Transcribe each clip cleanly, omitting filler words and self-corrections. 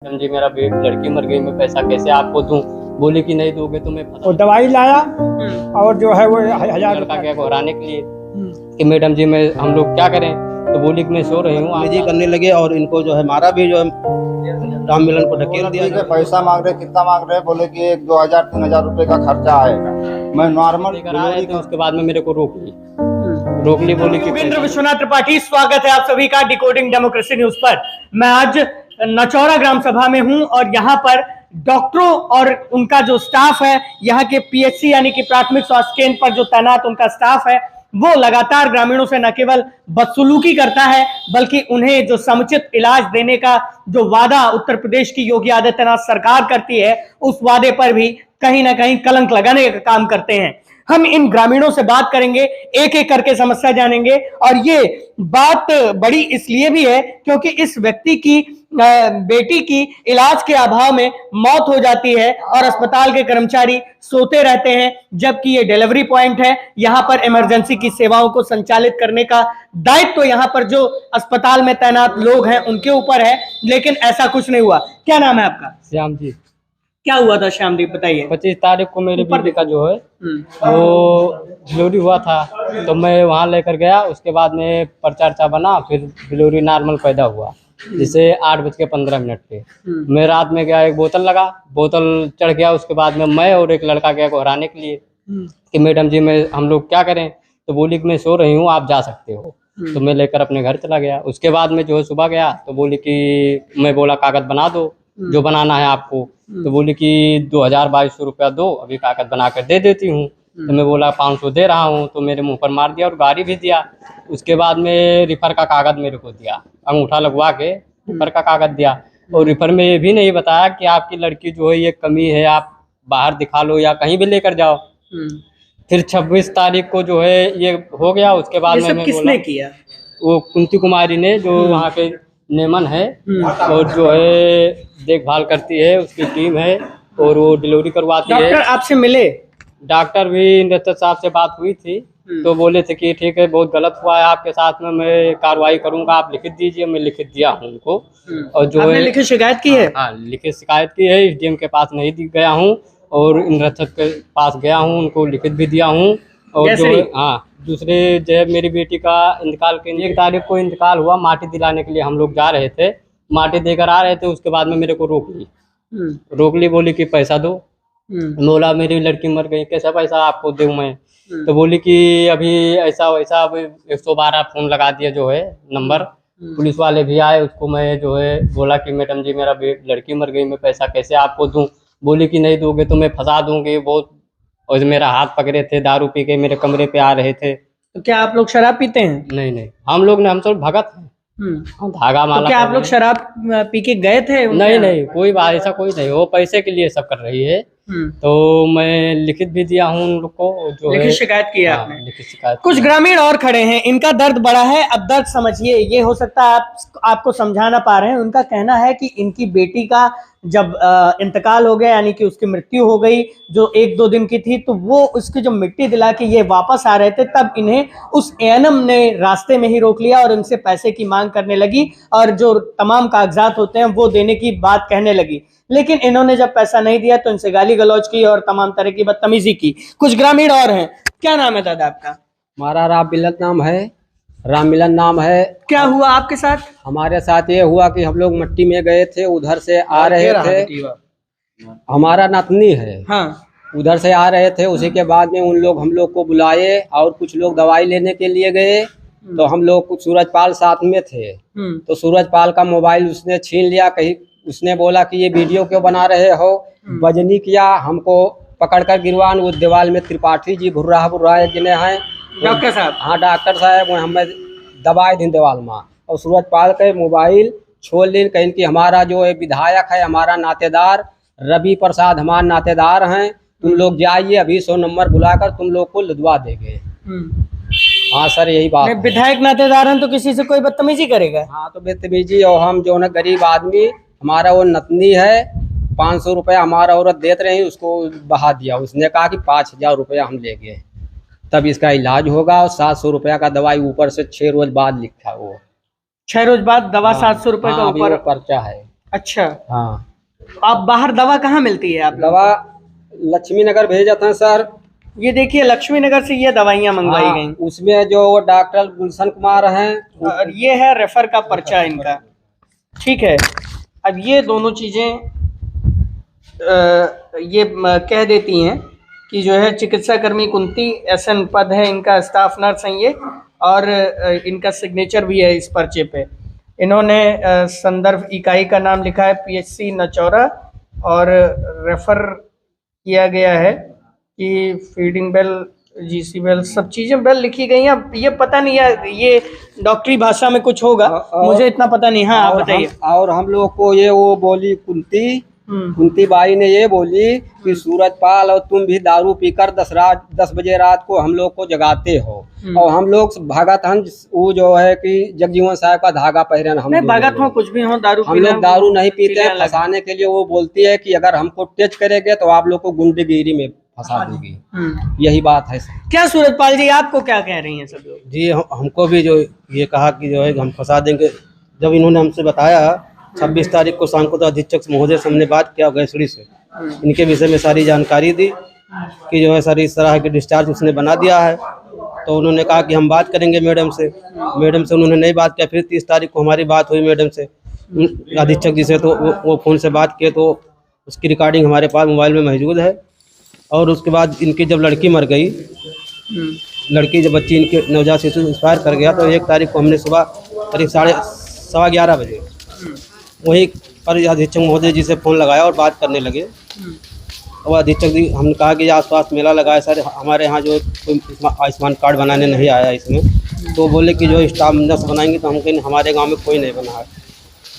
Madam जी मेरा लड़की मर गई, मैं पैसा कैसे आपको दूं? बोली कि नहीं दोगे तो मैं वो दवाई लाया और जो है वो 1000 लड़का रुपया क्या घबराने के लिए कि मैडम जी मैं हम लोग क्या करें, तो बोली कि मैं सो रही हूँ। निजी करने लगे और इनको जो है मारा भी, जो है राम मिलन को ढकेल दिया। ठीक है, पैसा मांग रहे, कितना मांग रहे? बोले कि 1-2 हज़ार 3 हज़ार रुपए का खर्चा आएगा। मैं नॉर्मल लेकर आए थे, उसके बाद में मेरे को रोक ली, बोली कि योगेंद्र विश्वनाथ त्रिपाठी, स्वागत है आप सभी का डिकोडिंग डेमोक्रेसी न्यूज पर। मैं आज नचौरा ग्राम सभा में हूं और यहां पर डॉक्टरों और उनका जो स्टाफ है, यहाँ के पीएचसी यानी कि प्राथमिक स्वास्थ्य केंद्र पर जो तैनात उनका स्टाफ है, वो लगातार ग्रामीणों से न केवल बदसलूकी करता है बल्कि उन्हें जो समुचित इलाज देने का जो वादा उत्तर प्रदेश की योगी आदित्यनाथ सरकार करती है, उस वादे पर भी कहीं ना कहीं कलंक लगाने का काम करते हैं। हम इन ग्रामीणों से बात करेंगे, एक एक करके समस्या जानेंगे और ये बात बड़ी इसलिए भी है क्योंकि इस व्यक्ति की बेटी की इलाज के अभाव में मौत हो जाती है और अस्पताल के कर्मचारी सोते रहते हैं, जबकि ये डिलीवरी पॉइंट है। यहाँ पर इमरजेंसी की सेवाओं को संचालित करने का दायित्व तो यहाँ पर जो अस्पताल में तैनात लोग हैं उनके ऊपर है, लेकिन ऐसा कुछ नहीं हुआ। क्या नाम है आपका? श्याम जी। क्या हुआ था श्यामदीप, बताइए। 25 तारीख को मेरी बेटी का जो है वो डिलीवरी हुआ था, तो मैं वहाँ लेकर गया। उसके बाद में पर्चा बना, फिर डिलीवरी नॉर्मल पैदा हुआ, जिसे 8:15 पे मैं रात में गया, एक बोतल चढ़ गया। उसके बाद में मैं और एक लड़का गया घबराने के लिए कि मैडम जी हम लोग क्या करें, तो बोली कि मैं सो रही हूँ, आप जा सकते हो। तो मैं लेकर अपने घर चला गया। उसके बाद में जो है सुबह गया तो बोली कि मैं बोला कागज बना दो जो बनाना है आपको, तो बोली कि 2000-2200 रुपया दो, अभी कागज बना कर दे देती हूँ। तो मैं बोला 500 दे रहा हूँ, तो मेरे मुंह पर मार दिया और गाड़ी भी दिया। उसके बाद में रिफर का कागज मेरे को दिया, अंगूठा लगवा के रिफर का कागज दिया। और रिफर में ये भी नहीं बताया कि आपकी लड़की जो है ये कमी है, आप बाहर दिखा लो या कहीं भी लेकर जाओ। फिर 26 तारीख को जो है ये हो गया। उसके बाद में किसने किया? वो कुंती कुमारी ने, जो वहाँ के नेमन है और जो है देखभाल करती है, उसकी टीम है और वो डिलीवरी करवाती है। डॉक्टर आपसे मिले? डॉक्टर भी नृत्य साहब से बात हुई थी, तो बोले थे कि ठीक है, बहुत गलत हुआ है आपके साथ में, मैं कार्रवाई करूंगा, आप लिखित दीजिए। मैं लिखित दिया हूँ उनको। और जो आपने है लिखित शिकायत की है? हाँ, लिखित शिकायत की है। एसडीएम के पास नहीं गया हूँ और नृत्य के पास गया हूँ, उनको लिखित भी दिया हूँ। और जो है हाँ, दूसरे जो है मेरी बेटी का इंतकाल के 1 तारीख को इंतकाल हुआ। माटी दिलाने के लिए हम लोग जा रहे थे, माटी देकर आ रहे थे। उसके बाद में मेरे को रोक ली, बोली कि पैसा दो। बोला मेरी लड़की मर गई, कैसा पैसा आपको दूं मैं? तो बोली कि अभी ऐसा वैसा। अब 112 फोन लगा दिया, जो है नंबर, पुलिस वाले भी आए। उसको मैं जो है बोला कि मैडम जी मेरा लड़की मर गई, मैं पैसा कैसे आपको दूं? बोली कि नहीं दोगे तो मैं फंसा दूंगी बहुत। और मेरा हाथ पकड़े थे, दारू पी के मेरे कमरे पे आ रहे थे। तो क्या आप लोग शराब पीते हैं? नहीं, हम लोग ने, हम सब भगत हैं। धागा माला। तो क्या आप लोग शराब पी के गए थे? नहीं, कोई बात ऐसा कोई नहीं, वो पैसे के लिए सब कर रही है। तो मैं लिखित भी दिया हूँ उन लोग को, जो लिखित शिकायत की है आपने? लिखित शिकायत। कुछ कुछ ग्रामीण और खड़े हैं, इनका दर्द बड़ा है। अब दर्द समझिए, ये हो सकता है आपको समझा ना पा रहे हैं। उनका कहना है कि इनकी बेटी का जब इंतकाल हो गया, यानी कि उसकी मृत्यु हो गई, जो 1-2 दिन की थी, तो वो उसकी जो मिट्टी दिला के ये वापस आ रहे थे, तब इन्हें उस एएनएम ने रास्ते में ही रोक लिया और इनसे पैसे की मांग करने लगी और जो तमाम कागजात होते हैं वो देने की बात कहने लगी। लेकिन इन्होंने जब पैसा नहीं दिया तो इनसे गाली गलौज की और तमाम तरह की बदतमीजी की। कुछ ग्रामीण और हैं। क्या नाम है दादा आपका? हमारा राम मिलन नाम है। क्या हुआ आपके साथ? हमारे साथ ये हुआ कि हम लोग मट्टी में गए थे, उधर से आ रहे थे। हमारा नतनी है, हाँ। उधर से आ रहे थे। उसी के बाद में हम लोग को बुलाए और कुछ लोग दवाई लेने के लिए गए। तो हम लोग सूरजपाल साथ में थे, तो सूरजपाल का मोबाइल उसने छीन लिया। कहीं उसने बोला कि ये वीडियो क्यों बना रहे हो, बजनी किया, हमको पकड़कर गिरवान वो दीवार में त्रिपाठी जी भुर्रा गिने हैं। डॉक्टर साहब? हाँ, डॉक्टर साहब, वो हमें दवाई दी दीवार में। और सूरजपाल के मोबाइल छोड़ ली। कहीं कि हमारा जो है विधायक है, हमारा नातेदार रवि प्रसाद, हमारे नातेदार हैं, तुम लोग जाइए, अभी 100 नंबर बुलाकर तुम लोग को लदवा देंगे। हाँ सर, यही बात है। विधायक नातेदार हैं तो किसी से कोई बदतमीजी करेगा? हाँ, तो बदतमीजी। और हम जो है गरीब आदमी, हमारा वो नतनी है, 500 रुपया हमारा औरत देते रही, उसको बहा दिया। उसने कहा कि 5000 रुपया हम ले गए, तब इसका इलाज होगा। और 700 रुपया का दवाई ऊपर से 6 रोज बाद लिखा। वो 6 रोज बाद दवा 700 रुपये का ऊपर पर्चा है। अच्छा, हाँ, आप बाहर दवा कहाँ मिलती है आप लोग? दवा लक्ष्मी नगर भेजा था सर। ये देखिए लक्ष्मी नगर से ये दवाइयाँ मंगवाई हाँ, गई उसमें जो डॉक्टर गुलशन कुमार हैं, और ये है रेफर का पर्चा इनका। ठीक है, अब ये दोनों चीजें ये कह देती हैं कि जो है चिकित्सा कर्मी कुंती एसएन पद है इनका, स्टाफ नर्स हैं ये, और इनका सिग्नेचर भी है इस पर्चे पे। इन्होंने संदर्भ इकाई का नाम लिखा है पीएचसी नचौरा, और रेफर किया गया है कि फीडिंग बेल, जीसी बेल, सब चीजें बेल लिखी गई हैं। अब ये पता नहीं है, ये डॉक्टरी भाषा में कुछ होगा, मुझे इतना पता नहीं। हाँ, आप बताइए। और हम लोग को ये वो बोली कुंती बाई ने ये बोली कि सूरजपाल और तुम भी दारू पीकर 10 बजे रात को हम लोग को जगाते हो, और हम लोग भगत हंस वो जो है कि जगजीवन साहब का धागा पहरन हम नहीं, भगत हो कुछ भी हो, दारू हम लोग दारू नहीं पीते हैं। फंसाने के लिए वो बोलती है कि अगर हमको टच करेंगे तो आप लोग को गुंडागिरी में फंसा देगी। यही बात है सर। क्या सूरजपाल जी आपको क्या कह रही हैं सब लोग? जी हमको भी जो ये कहा कि जो है हम फंसा देंगे। जब इन्होंने हमसे बताया 26 तारीख को शाम को तो अधीक्षक महोदय से हमने बात किया गैसड़ी से, इनके विषय में सारी जानकारी दी कि जो है सर इस तरह के डिस्चार्ज उसने बना दिया है। तो उन्होंने कहा कि हम बात करेंगे मैडम से। उन्होंने नहीं बात किया। फिर 30 तारीख को हमारी बात हुई मैडम से, अधीक्षक जी से, तो वो फ़ोन से बात किए तो उसकी रिकॉर्डिंग हमारे पास मोबाइल में मौजूद है। और उसके बाद इनकी जब लड़की मर गई, जब बच्ची इनके नवजात शिशु एक्सपायर कर गया, तो 1 तारीख को हमने सुबह करीब 11:15 बजे वही पर अधीक्षक महोदय जी से फ़ोन लगाया और बात करने लगे। और अधीक्षक जी हमने कहा कि आसपास मेला लगा है सर, हमारे यहाँ जो कोई आयुष्मान कार्ड बनाने नहीं आया इसमें। तो बोले कि जो स्टाफ नर्स बनाएंगे, तो हम कहें हमारे गांव में कोई नहीं बना है।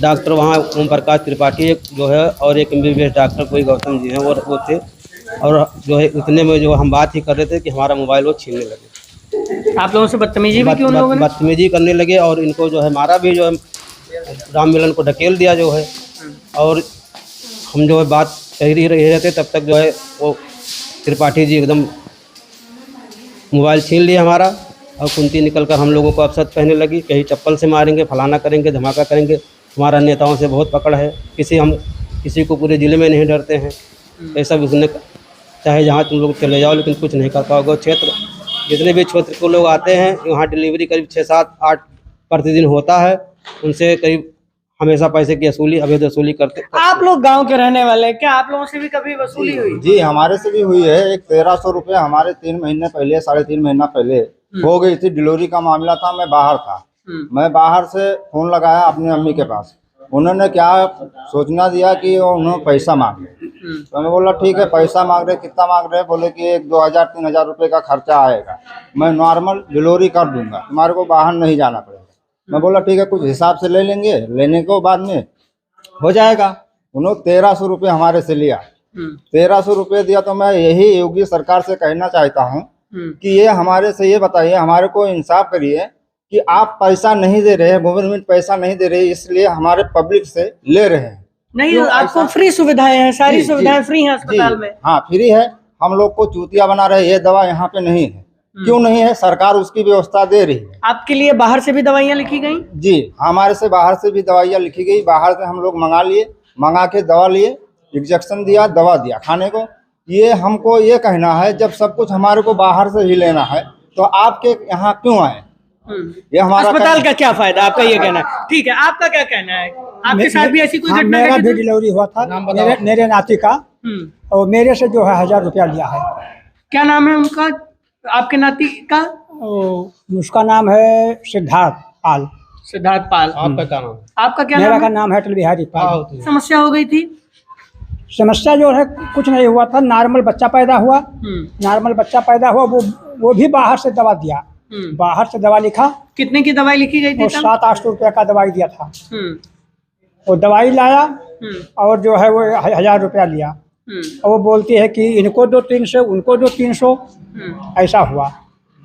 डॉक्टर वहाँ ओम प्रकाश त्रिपाठी जो है और एक MBBS डॉक्टर कोई गौतम जी हैं वो थे। और जो है उतने में जो हम बात ही कर रहे थे कि हमारा मोबाइल वो छीनने लगे। आप लोगों से बदतमीजी भी की उन लोगों ने? बदतमीजी करने लगे और इनको जो है मारा भी, जो है राम मिलन को ढकेल दिया जो है। और हम जो है बात कह ही रहे थे, तब तक जो है वो त्रिपाठी जी एकदम मोबाइल छीन लिया हमारा। और कुंती निकलकर हम लोगों को अवसर कहने लगी, कहीं चप्पल से मारेंगे, फलाना करेंगे, धमाका करेंगे, हमारा नेताओं से बहुत पकड़ है, किसी को पूरे ज़िले में नहीं डरते हैं। ऐसा उसने चाहे जहाँ तुम लोग चले जाओ लेकिन कुछ नहीं कर पाओगे। क्षेत्र जितने भी क्षेत्र के लोग आते हैं वहाँ डिलीवरी करीब 6, 7, 8 प्रतिदिन होता है। उनसे करीब हमेशा पैसे की अवैध वसूली करते। आप लोग गांव के रहने वाले हैं, क्या आप लोगों से भी कभी वसूली हुई? जी हमारे से भी हुई है। एक 1300 रुपये हमारे 3 महीने पहले, 3.5 महीना पहले हो गई थी। डिलीवरी का मामला था, मैं बाहर था। मैं बाहर से फोन लगाया अपनी अम्मी के पास, उन्होंने क्या सूचना दिया कि उन्होंने पैसा मांगे। तो मैं बोला ठीक है, पैसा मांग रहे, कितना मांग रहे? बोले कि 1-2 हज़ार 3 हज़ार रुपये का खर्चा आएगा, मैं नॉर्मल डिलीवरी कर दूंगा, तुम्हारे को बाहर नहीं जाना पड़ेगा। मैं बोला ठीक है, कुछ हिसाब से ले लेंगे, लेने को बाद में हो जाएगा। उन्होंने 1300 रुपये हमारे से लिया। 1300 रुपये दिया। तो मैं यही योगी सरकार से कहना चाहता हूँ कि ये हमारे से ये बताइए, हमारे को इंसाफ करिए कि आप पैसा नहीं दे रहे हैं, गवर्नमेंट पैसा नहीं दे रही, इसलिए हमारे पब्लिक से ले रहे हैं। नहीं, आपको फ्री सुविधाएं हैं, सारी सुविधाएं फ्री हैं अस्पताल में। हाँ फ्री है। हम लोग को चूतिया बना रहे, ये दवा यहाँ पे नहीं है। क्यों नहीं है? सरकार उसकी व्यवस्था दे रही है। आपके लिए बाहर से भी दवाइयाँ लिखी गई? जी हमारे से बाहर से भी दवाइयाँ लिखी गई। बाहर से हम लोग मंगा के दवा लिए, इंजेक्शन दिया, दवा दिया खाने को। ये हमको ये कहना है, जब सब कुछ हमारे को बाहर से ही लेना है तो आपके यहाँ क्यों आए? ये हमारा अस्पताल का क्या फायदा? आपका ये कहना है। ठीक है, आपका क्या कहना है? आपके साथ भी ऐसी कोई घटना मेरा घटी भी थी? डिलीवरी हुआ था मेरे नाती का, और मेरे से जो है 1000 रुपया लिया है। क्या नाम है उनका, आपके नाती का? उसका नाम है सिद्धार्थ पाल। सिद्धार्थ पाल। आपका क्या नाम है? आपका क्या मेरा नाम का है? नाम है अटल बिहारी पाल। समस्या हो गई थी? समस्या जो है कुछ नहीं हुआ था, नॉर्मल बच्चा पैदा हुआ। नॉर्मल बच्चा पैदा हुआ, वो भी बाहर से दवा दिया, बाहर से दवा लिखा। कितने की दवाई लिखी गई थी? और 700-800 रुपया का दवाई दिया था। हम्म। वो दवाई लाया और जो है वो 1000 रुपया लिया। और वो बोलती है कि इनको दो 300, उनको दो 300, ऐसा हुआ।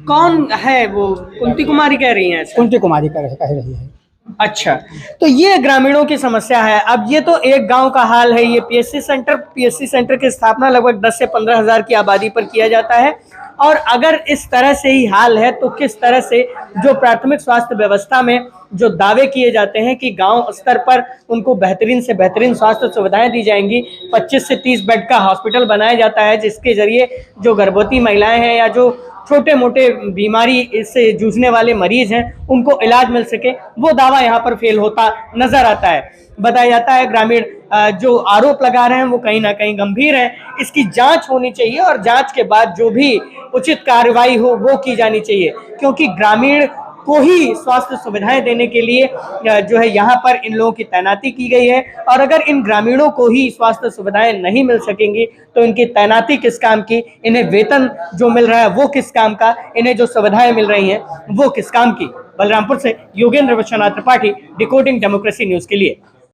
कौन है वो? कुंती कुमारी कह रही हैं ऐसा? कुंती कुमारी कह रही है। अच्छा, तो ये ग्रामीणों की समस्या है। अब ये तो एक गांव का हाल है। ये पीएचसी सेंटर की स्थापना लगभग 10 से 15 हज़ार की आबादी पर किया जाता है। और अगर इस तरह से ही हाल है तो किस तरह से जो प्राथमिक स्वास्थ्य व्यवस्था में जो दावे किए जाते हैं कि गांव स्तर पर उनको बेहतरीन से बेहतरीन स्वास्थ्य सुविधाएं दी जाएंगी, 25 से 30 बेड का हॉस्पिटल बनाया जाता है जिसके जरिए जो गर्भवती महिलाएं हैं या जो छोटे मोटे बीमारी से जूझने वाले मरीज हैं उनको इलाज मिल सके, वो दावा यहाँ पर फेल होता नजर आता है। बताया जाता है ग्रामीण जो आरोप लगा रहे हैं वो कहीं ना कहीं गंभीर है, इसकी जांच होनी चाहिए और जांच के बाद जो भी उचित कार्रवाई हो वो की जानी चाहिए, क्योंकि ग्रामीण को ही स्वास्थ्य सुविधाएं देने के लिए जो है यहाँ पर इन लोगों की तैनाती की गई है। और अगर इन ग्रामीणों को ही स्वास्थ्य सुविधाएं नहीं मिल सकेंगी तो इनकी तैनाती किस काम की, इन्हें वेतन जो मिल रहा है वो किस काम का, इन्हें जो सुविधाएं मिल रही हैं वो किस काम की। बलरामपुर से Yogendra Vishwanath Tripathi, decoding democracy news के लिए।